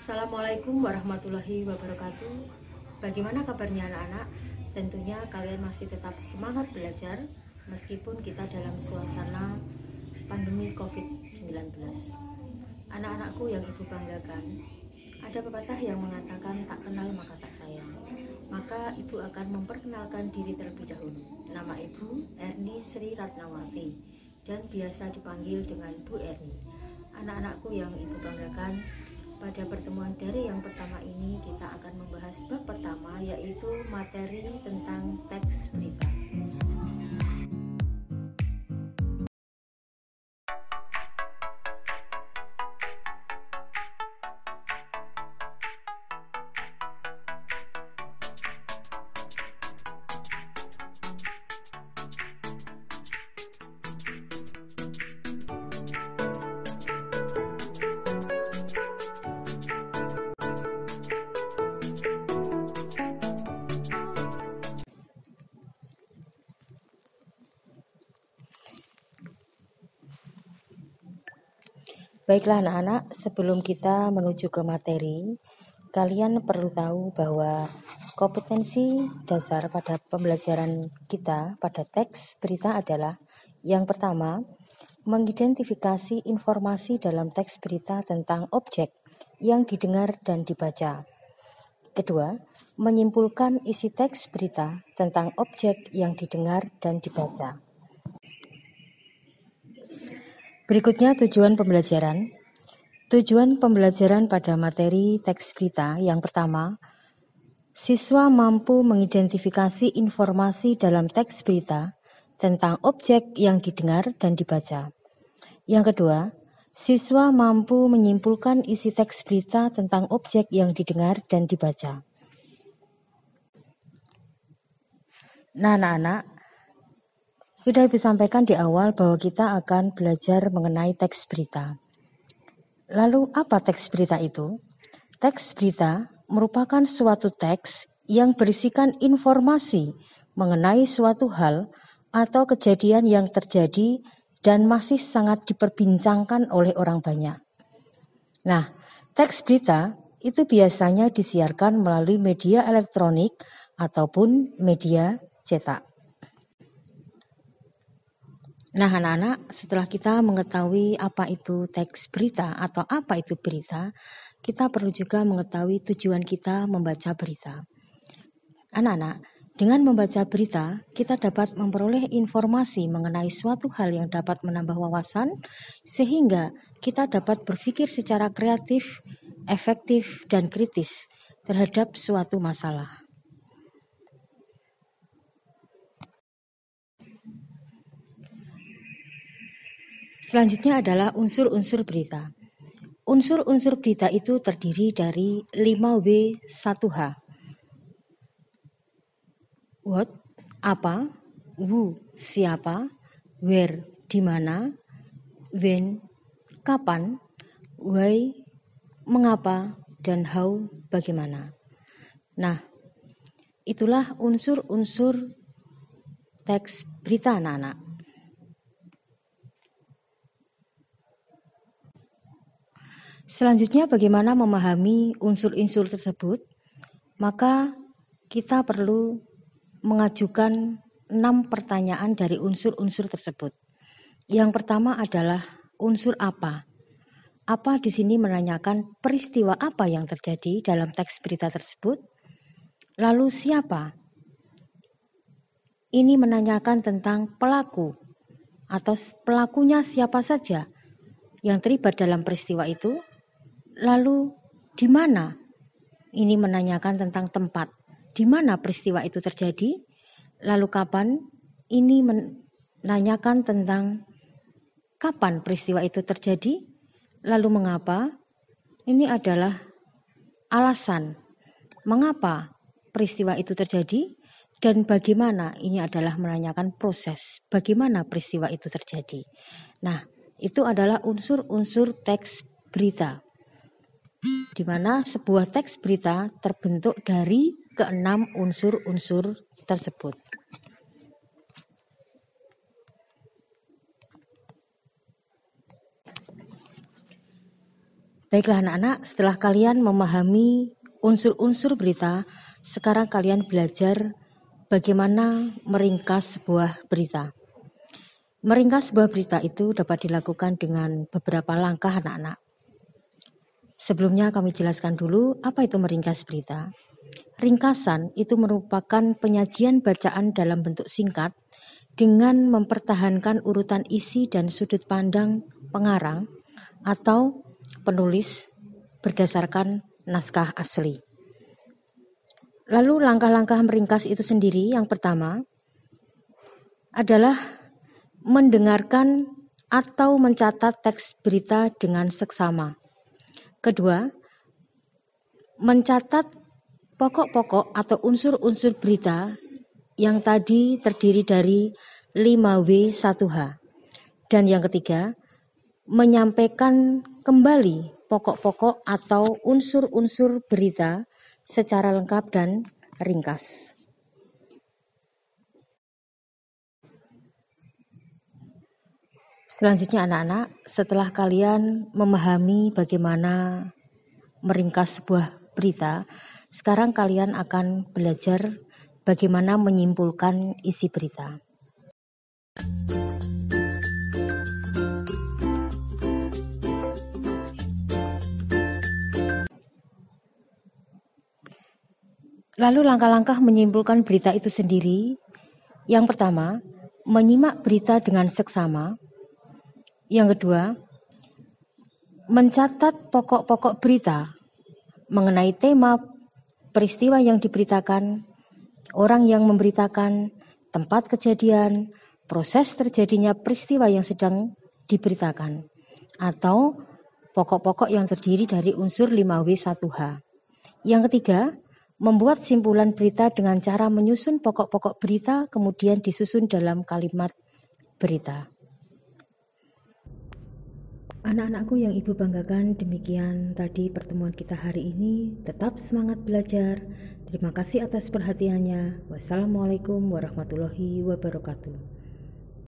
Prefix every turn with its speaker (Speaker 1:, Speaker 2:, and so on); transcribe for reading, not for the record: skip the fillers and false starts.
Speaker 1: Assalamualaikum warahmatullahi wabarakatuh. Bagaimana kabarnya anak-anak? Tentunya kalian masih tetap semangat belajar meskipun kita dalam suasana pandemi COVID-19. Anak-anakku yang ibu banggakan, ada pepatah yang mengatakan tak kenal maka tak sayang. Maka ibu akan memperkenalkan diri terlebih dahulu. Nama ibu Erni Sri Ratnawati dan biasa dipanggil dengan Bu Erni. Anak-anakku yang ibu banggakan, pada pertemuan dari yang pertama ini kita akan membahas bab pertama, yaitu materi tentang teks berita. Baiklah anak-anak, sebelum kita menuju ke materi, kalian perlu tahu bahwa kompetensi dasar pada pembelajaran kita pada teks berita adalah yang pertama, mengidentifikasi informasi dalam teks berita tentang objek yang didengar dan dibaca. Kedua, menyimpulkan isi teks berita tentang objek yang didengar dan dibaca. Berikutnya tujuan pembelajaran. Tujuan pembelajaran pada materi teks berita yang pertama, siswa mampu mengidentifikasi informasi dalam teks berita tentang objek yang didengar dan dibaca. Yang kedua, siswa mampu menyimpulkan isi teks berita tentang objek yang didengar dan dibaca. Nah, anak-anak, sudah disampaikan di awal bahwa kita akan belajar mengenai teks berita. Lalu apa teks berita itu? Teks berita merupakan suatu teks yang berisikan informasi mengenai suatu hal atau kejadian yang terjadi dan masih sangat diperbincangkan oleh orang banyak. Nah, teks berita itu biasanya disiarkan melalui media elektronik ataupun media cetak. Nah anak-anak, setelah kita mengetahui apa itu teks berita atau apa itu berita, kita perlu juga mengetahui tujuan kita membaca berita. Anak-anak, dengan membaca berita, kita dapat memperoleh informasi mengenai suatu hal yang dapat menambah wawasan, sehingga kita dapat berpikir secara kreatif, efektif, dan kritis terhadap suatu masalah. Selanjutnya adalah unsur-unsur berita. Unsur-unsur berita itu terdiri dari 5W1H. What, apa, who, siapa, where, di mana, when, kapan, why, mengapa, dan how, bagaimana. Nah, itulah unsur-unsur teks berita anak-anak. Selanjutnya, bagaimana memahami unsur-unsur tersebut? Maka kita perlu mengajukan 6 pertanyaan dari unsur-unsur tersebut. Yang pertama adalah unsur apa. Apa di sini menanyakan peristiwa apa yang terjadi dalam teks berita tersebut. Lalu siapa? Ini menanyakan tentang pelaku atau pelakunya siapa saja yang terlibat dalam peristiwa itu. Lalu di mana? Ini menanyakan tentang tempat. Di mana peristiwa itu terjadi? Lalu kapan? Ini menanyakan tentang kapan peristiwa itu terjadi? Lalu mengapa? Ini adalah alasan mengapa peristiwa itu terjadi, dan bagaimana? Ini adalah menanyakan proses bagaimana peristiwa itu terjadi. Nah, itu adalah unsur-unsur teks berita, di mana sebuah teks berita terbentuk dari ke-6 unsur-unsur tersebut. Baiklah anak-anak, setelah kalian memahami unsur-unsur berita, sekarang kalian belajar bagaimana meringkas sebuah berita. Meringkas sebuah berita itu dapat dilakukan dengan beberapa langkah anak-anak. Sebelumnya kami jelaskan dulu apa itu meringkas berita. Ringkasan itu merupakan penyajian bacaan dalam bentuk singkat dengan mempertahankan urutan isi dan sudut pandang pengarang atau penulis berdasarkan naskah asli. Lalu langkah-langkah meringkas itu sendiri, yang pertama adalah mendengarkan atau mencatat teks berita dengan seksama. Kedua, mencatat pokok-pokok atau unsur-unsur berita yang tadi terdiri dari 5W1H. Dan yang ketiga, menyampaikan kembali pokok-pokok atau unsur-unsur berita secara lengkap dan ringkas. Selanjutnya anak-anak, setelah kalian memahami bagaimana meringkas sebuah berita, sekarang kalian akan belajar bagaimana menyimpulkan isi berita. Lalu langkah-langkah menyimpulkan berita itu sendiri. Yang pertama, menyimak berita dengan seksama. Yang kedua, mencatat pokok-pokok berita mengenai tema peristiwa yang diberitakan, orang yang memberitakan, tempat kejadian, proses terjadinya peristiwa yang sedang diberitakan, atau pokok-pokok yang terdiri dari unsur 5W1H. Yang ketiga, membuat simpulan berita dengan cara menyusun pokok-pokok berita kemudian disusun dalam kalimat berita. Anak-anakku yang ibu banggakan, demikian tadi pertemuan kita hari ini. Tetap semangat belajar. Terima kasih atas perhatiannya. Wassalamualaikum warahmatullahi wabarakatuh.